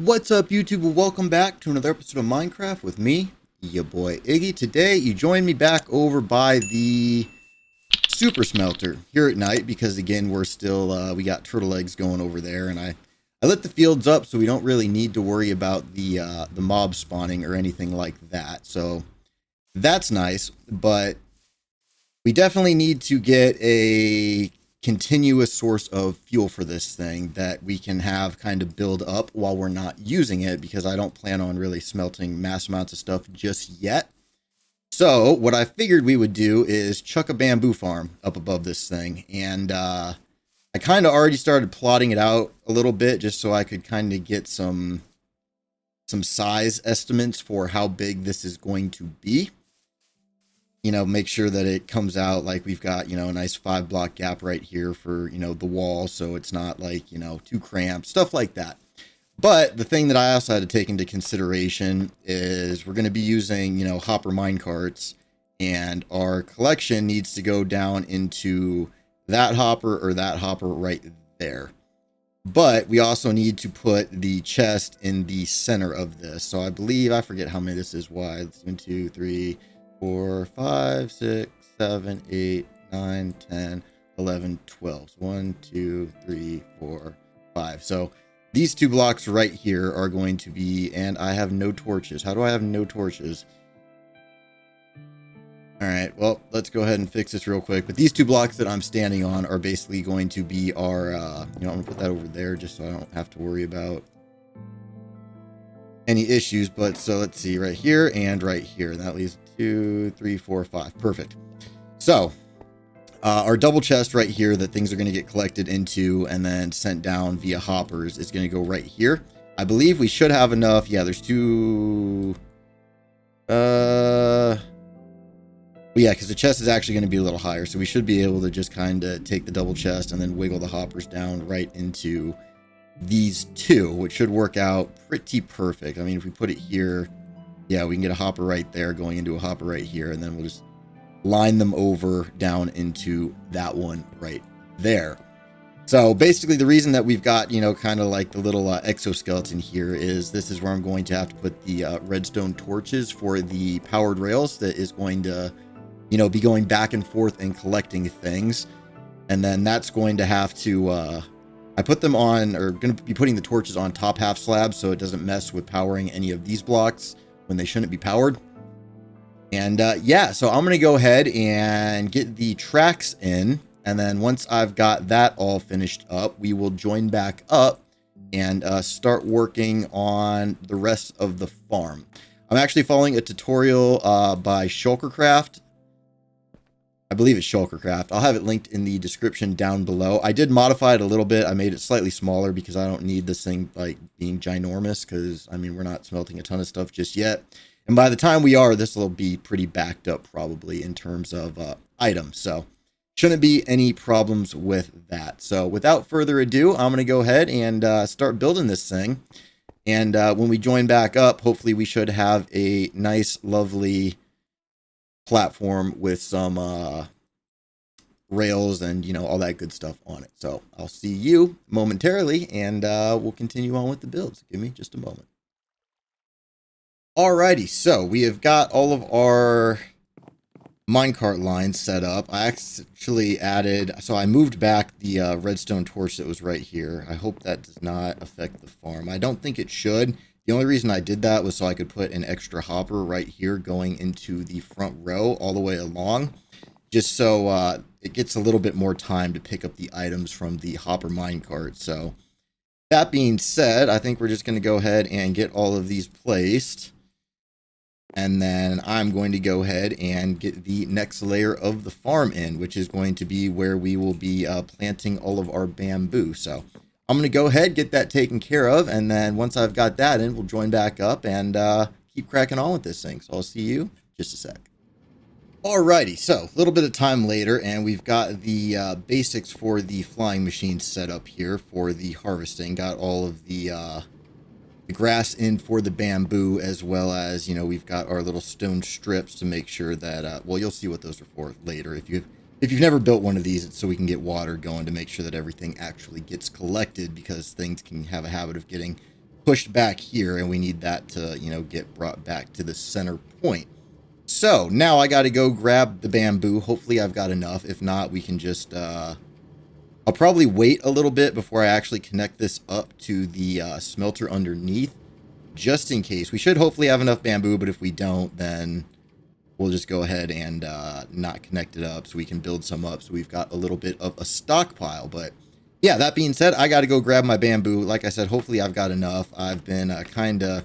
What's up, YouTube? Well, welcome back to another episode of Minecraft with me, your boy Iggy. Today, you join me back over by the super smelter here at night because, again, we're still, we got turtle eggs going over there, and I lit the fields up so we don't really need to worry about the mob spawning or anything like that. So that's nice, but we definitely need to get a continuous source of fuel for this thing that we can have kind of build up while we're not using it, because I don't plan on really smelting mass amounts of stuff just yet. So what I figured we would do is chuck a bamboo farm up above this thing, and I kind of already started plotting it out a little bit just so I could kind of get some size estimates for how big this is going to be. You know, make sure that it comes out like we've got, you know, a nice 5-block gap right here for, you know, the wall, so it's not like, you know, too cramped, stuff like that. But the thing that I also had to take into consideration is we're going to be using, you know, hopper mine carts, and our collection needs to go down into that hopper or that hopper right there. But we also need to put the chest in the center of this. So I believe, I forget how many this is wide. 1, 2, 3, 4, 5, 6, 7, 8, 9, 10, 11, 12. 1, 2, 3, 4, 5. So these 2 blocks right here are going to be, and I have no torches. How do I have no torches? All right, well, let's go ahead and fix this real quick. But these 2 blocks that I'm standing on are basically going to be our, you know, I'm gonna put that over there just so I don't have to worry about any issues. But so let's see, right here and right here. That leaves 2, 3, 4, 5. Perfect. So our double chest right here that things are going to get collected into and then sent down via hoppers is going to go right here. I believe we should have enough. Yeah, there's 2. Yeah, because the chest is actually going to be a little higher, so we should be able to just kind of take the double chest and then wiggle the hoppers down right into these 2, which should work out pretty perfect. I mean, if we put it here, yeah, we can get a hopper right there going into a hopper right here, and then we'll just line them over down into that one right there. So basically the reason that we've got, you know, kind of like the little exoskeleton here is this is where I'm going to have to put the redstone torches for the powered rails that is going to, you know, be going back and forth and collecting things. And then that's going to have to, I put them on, or going to be putting the torches on top half slabs so it doesn't mess with powering any of these blocks when they shouldn't be powered. And yeah, so I'm going to go ahead and get the tracks in. And then once I've got that all finished up, we will join back up and start working on the rest of the farm. I'm actually following a tutorial by Shulkercraft. I believe it's Shulkercraft. I'll have it linked in the description down below. I did modify it a little bit. I made it slightly smaller because I don't need this thing like being ginormous, because I mean, we're not smelting a ton of stuff just yet. And by the time we are, this will be pretty backed up probably in terms of items. So shouldn't be any problems with that. So without further ado, I'm going to go ahead and start building this thing. And when we join back up, hopefully we should have a nice, lovely platform with some rails and, you know, all that good stuff on it. So I'll see you momentarily, and we'll continue on with the builds. Give me just a moment. Alrighty, so we have got all of our minecart lines set up. I actually added, so I moved back the redstone torch that was right here. I hope that does not affect the farm. I don't think it should. The only reason I did that was so I could put an extra hopper right here going into the front row all the way along, just so it gets a little bit more time to pick up the items from the hopper minecart. So that being said, I think we're just going to go ahead and get all of these placed. And then I'm going to go ahead and get the next layer of the farm in, which is going to be where we will be planting all of our bamboo. So I'm going to go ahead, get that taken care of. And then once I've got that in, we'll join back up and keep cracking on with this thing. So I'll see you in just a sec. Alrighty, so a little bit of time later, and we've got the basics for the flying machine set up here for the harvesting. Got all of the grass in for the bamboo, as well as, you know, we've got our little stone strips to make sure that, well, you'll see what those are for later. If you've never built one of these, it's so we can get water going to make sure that everything actually gets collected, because things can have a habit of getting pushed back here, and we need that to, you know, get brought back to the center point. So now I got to go grab the bamboo. Hopefully I've got enough. If not, we can just, I'll probably wait a little bit before I actually connect this up to the smelter underneath, just in case. We should hopefully have enough bamboo, but if we don't, then we'll just go ahead and not connect it up so we can build some up so we've got a little bit of a stockpile. But yeah, that being said, I got to go grab my bamboo. Like I said, hopefully I've got enough. I've been kind of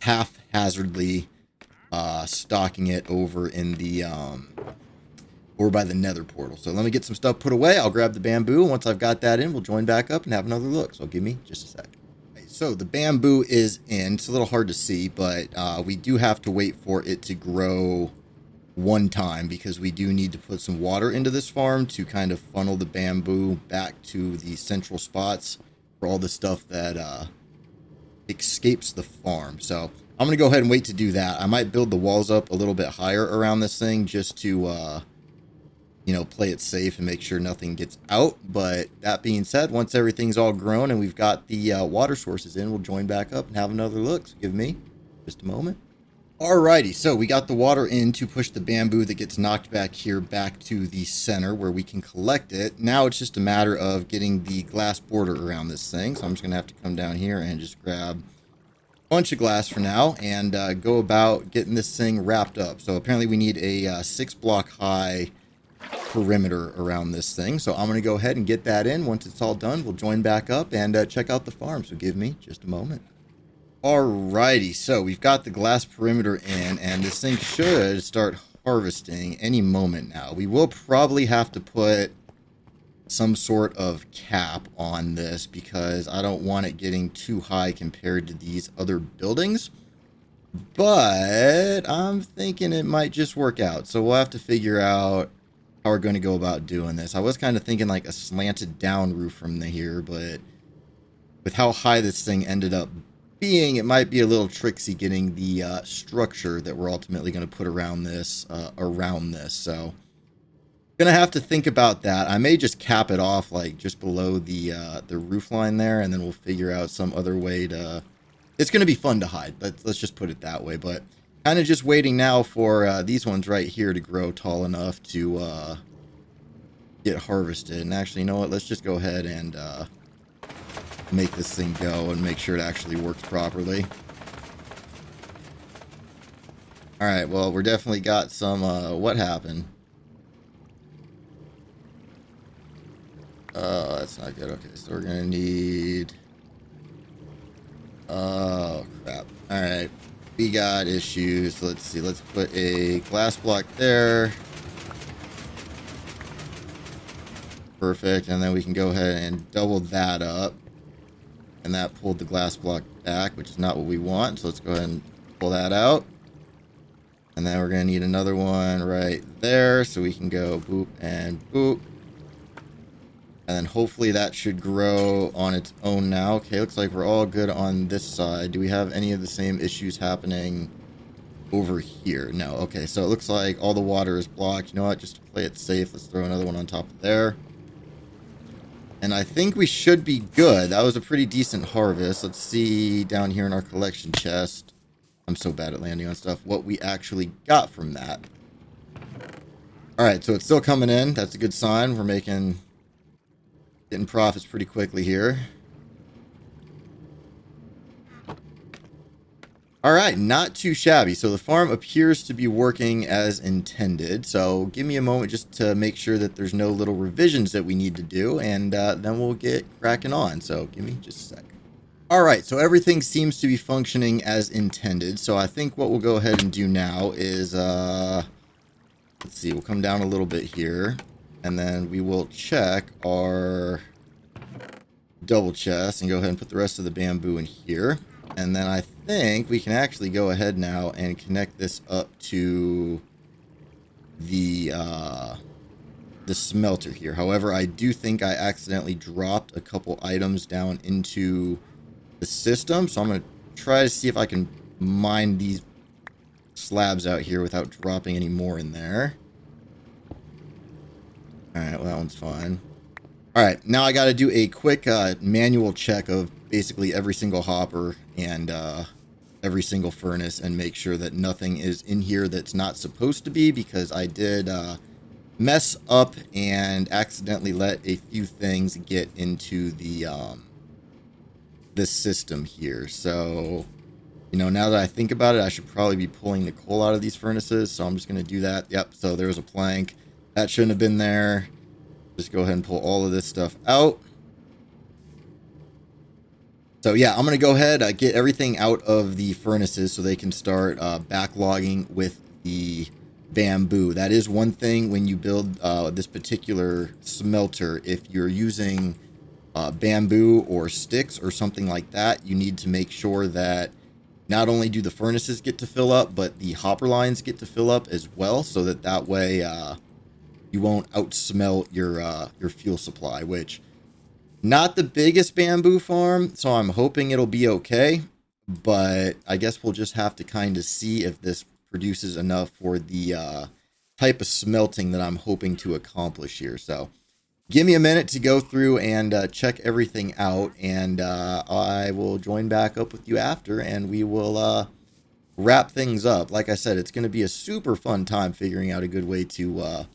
haphazardly stocking it over in the over by the nether portal. So let me get some stuff put away. I'll grab the bamboo. Once I've got that in, we'll join back up and have another look. So give me just a sec. Okay, so the bamboo is in. It's a little hard to see, but we do have to wait for it to grow one time because we do need to put some water into this farm to kind of funnel the bamboo back to the central spots for all the stuff that escapes the farm. So I'm going to go ahead and wait to do that. I might build the walls up a little bit higher around this thing just to, you know, play it safe and make sure nothing gets out. But that being said, once everything's all grown and we've got the water sources in, we'll join back up and have another look. So give me just a moment. Alrighty, so we got the water in to push the bamboo that gets knocked back here back to the center where we can collect it. Now it's just a matter of getting the glass border around this thing. So I'm just going to have to come down here and just grab bunch of glass for now and go about getting this thing wrapped up. So apparently we need a 6-block high perimeter around this thing. So I'm going to go ahead and get that in. Once it's all done, we'll join back up and check out the farm. So give me just a moment. Alrighty, so we've got the glass perimeter in, and this thing should start harvesting any moment now. We will probably have to put some sort of cap on this because I don't want it getting too high compared to these other buildings. But I'm thinking it might just work out. So we'll have to figure out how we're going to go about doing this. I was kind of thinking like a slanted down roof from here, but with how high this thing ended up being, it might be a little tricksy getting the structure that we're ultimately going to put around this. So gonna have to think about that. I may just cap it off like just below the roof line there, and then we'll figure out some other way to. It's gonna be fun to hide. Let's just put it that way. But kind of just waiting now for these ones right here to grow tall enough to get harvested. And actually, you know what? Let's just go ahead and make this thing go and make sure it actually works properly. All right. Well, we're definitely got some. What happened? That's not good. Okay, so we're gonna need. Oh crap! All right, we got issues. Let's see. Let's put a glass block there. Perfect, and then we can go ahead and double that up. And that pulled the glass block back, which is not what we want. So let's go ahead and pull that out. And then we're going to need another one right there. So we can go boop and boop. And then hopefully that should grow on its own now. Okay, looks like we're all good on this side. Do we have any of the same issues happening over here? No. Okay, so it looks like all the water is blocked. You know what? Just to play it safe, let's throw another one on top of there. And I think we should be good. That was a pretty decent harvest. Let's see down here in our collection chest. I'm so bad at landing on stuff. What we actually got from that. All right, so it's still coming in. That's a good sign. We're getting profits pretty quickly here. All right, not too shabby. So the farm appears to be working as intended. So give me a moment just to make sure that there's no little revisions that we need to do, and then we'll get cracking on. So give me just a sec. All right, so everything seems to be functioning as intended. So I think what we'll go ahead and do now is, let's see, we'll come down a little bit here, and then we will check our double chest and go ahead and put the rest of the bamboo in here. And then I think we can actually go ahead now and connect this up to the smelter here. However, I do think I accidentally dropped a couple items down into the system. So I'm going to try to see if I can mine these slabs out here without dropping any more in there. All right, well, that one's fine. All right, now I got to do a quick manual check of basically every single hopper and every single furnace and make sure that nothing is in here that's not supposed to be, because I did mess up and accidentally let a few things get into the this system here. So, you know, now that I think about it, I should probably be pulling the coal out of these furnaces. So I'm just going to do that. Yep. So there was a plank that shouldn't have been there. Just go ahead and pull all of this stuff out. So yeah, I'm going to go ahead, get everything out of the furnaces so they can start backlogging with the bamboo. That is one thing when you build this particular smelter. If you're using bamboo or sticks or something like that, you need to make sure that not only do the furnaces get to fill up, but the hopper lines get to fill up as well, so that way you won't outsmelt your fuel supply, which not the biggest bamboo farm, so I'm hoping it'll be okay, but I guess we'll just have to kind of see if this produces enough for the type of smelting that I'm hoping to accomplish here. So give me a minute to go through and check everything out, and I will join back up with you after, and we will wrap things up. Like I said, it's going to be a super fun time figuring out a good way to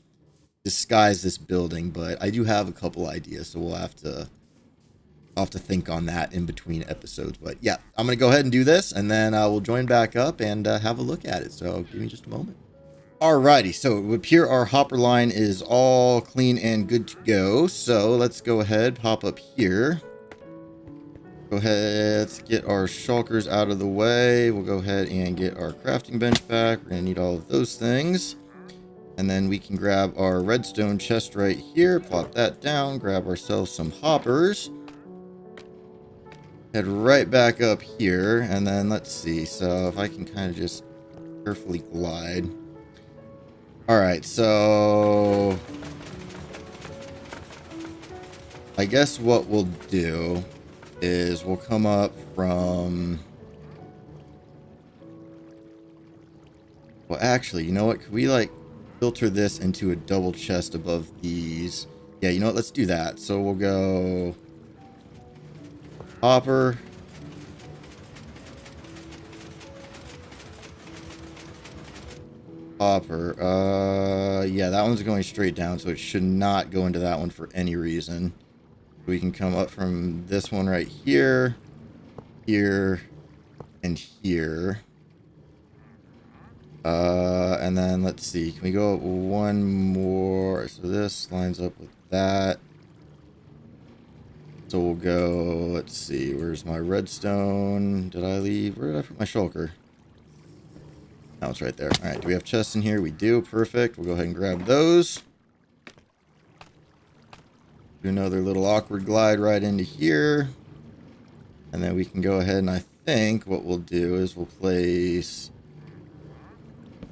disguise this building, but I do have a couple ideas, so I'll have to think on that in between episodes. But yeah, I'm going to go ahead and do this, and then we'll join back up and have a look at it. So give me just a moment. Alrighty, so it would appear our hopper line is all clean and good to go. So let's go ahead, pop up here. Go ahead, let's get our shulkers out of the way. We'll go ahead and get our crafting bench back. We're going to need all of those things. And then we can grab our redstone chest right here, plop that down, grab ourselves some hoppers. Head right back up here, and then let's see. So if I can kind of just carefully glide. Alright, so I guess what we'll do is we'll come up from... Well, actually, you know what? Could we, like, filter this into a double chest above these? Yeah, you know what? Let's do that. So we'll go hopper. Hopper. Yeah, that one's going straight down, so it should not go into that one for any reason. We can come up from this one right here, here, and here. And then let's see, can we go up one more? So this lines up with that. So we'll go, let's see, where's my redstone? Did I leave? Where did I put my shulker? Oh, it's right there. All right, do we have chests in here? We do. Perfect. We'll go ahead and grab those. Do another little awkward glide right into here. And then we can go ahead, and I think what we'll do is we'll place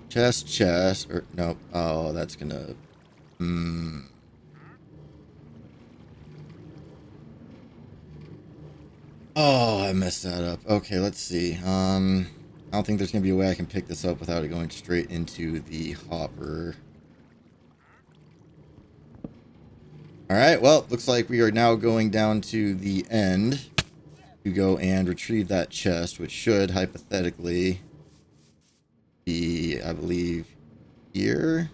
chest, or nope. Oh, that's gonna, Oh, I messed that up. Okay, let's see. I don't think there's gonna be a way I can pick this up without it going straight into the hopper. Alright, well, looks like we are now going down to the end to go and retrieve that chest, which should hypothetically be, I believe, here?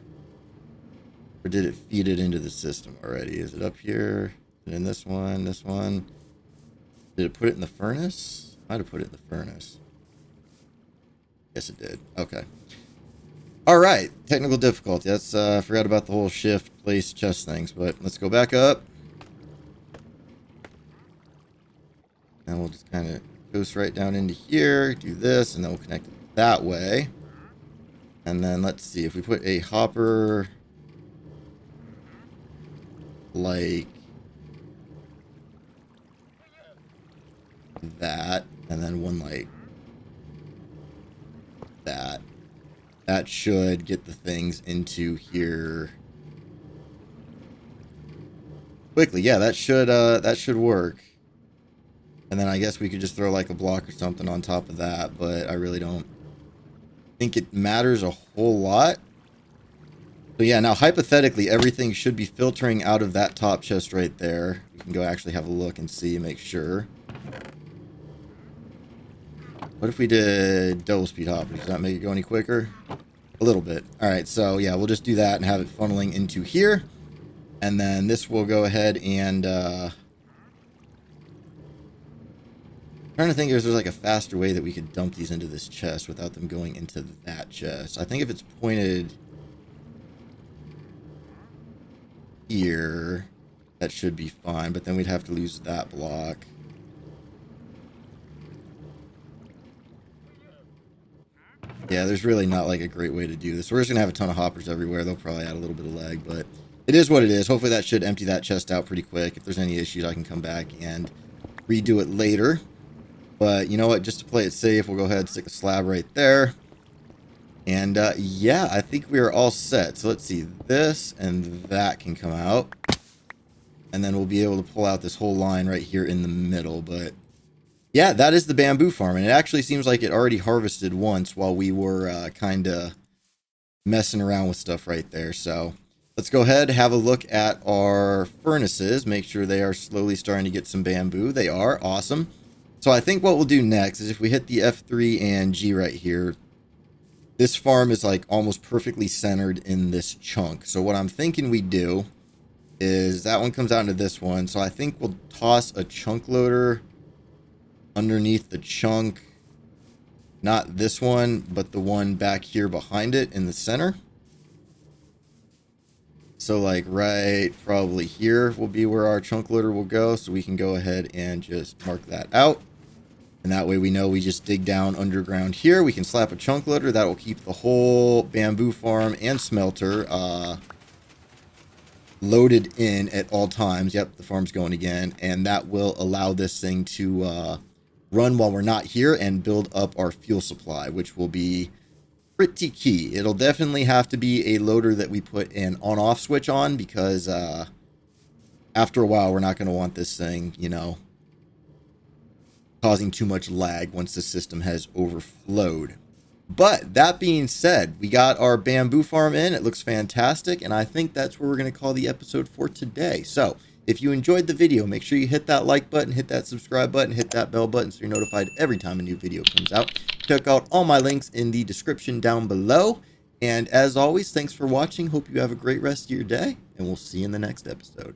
Or did it feed it into the system already? Is it up here? Is it in this one? This one? Did it put it in the furnace? Might have put it in the furnace. Yes, it did. Okay. Alright, technical difficulty. That's, I forgot about the whole shift, place, chest things, but let's go back up. And we'll just kind of coast right down into here, do this, and then we'll connect it that way. And then let's see, if we put a hopper like that, and then one like that, that should get the things into here quickly. Yeah, that should work. And then I guess we could just throw like a block or something on top of that, but I really don't think it matters a whole lot. So yeah, now hypothetically everything should be filtering out of that top chest right there. We can go actually have a look and see, make sure. What if we did double speed hoppers? Does that make it go any quicker? A little bit. All right, so yeah, we'll just do that and have it funneling into here. And then this will go ahead and... trying to think if there's like a faster way that we could dump these into this chest without them going into that chest. I think if it's pointed here, that should be fine, but then we'd have to lose that block. Yeah, there's really not like a great way to do this. We're just gonna have a ton of hoppers everywhere. They'll probably add a little bit of lag, but it is what it is. Hopefully that should empty that chest out pretty quick. If there's any issues, I can come back and redo it later. But you know what? Just to play it safe, we'll go ahead and stick a slab right there. And yeah, I think we are all set. So let's see. This and that can come out. And then we'll be able to pull out this whole line right here in the middle. But yeah, that is the bamboo farm. And it actually seems like it already harvested once while we were kind of messing around with stuff right there. So let's go ahead, have a look at our furnaces. Make sure they are slowly starting to get some bamboo. They are. Awesome. So I think what we'll do next is if we hit the F3 and G right here, this farm is like almost perfectly centered in this chunk. So what I'm thinking we do is that one comes out into this one. So I think we'll toss a chunk loader underneath the chunk. Not this one, but the one back here behind it in the center. So like right probably here will be where our chunk loader will go. So we can go ahead and just mark that out. And that way we know we just dig down underground here. We can slap a chunk loader. That will keep the whole bamboo farm and smelter loaded in at all times. Yep, the farm's going again. And that will allow this thing to run while we're not here and build up our fuel supply, which will be pretty key. It'll definitely have to be a loader that we put an on-off switch on because after a while we're not going to want this thing, you know, causing too much lag once the system has overflowed. But that being said, we got our bamboo farm in. It looks fantastic, and I think that's where we're going to call the episode for today. So if you enjoyed the video, make sure you hit that like button, hit that subscribe button, hit that bell button so you're notified every time a new video comes out. Check out all my links in the description down below. And as always, thanks for watching. Hope you have a great rest of your day, and we'll see you in the next episode.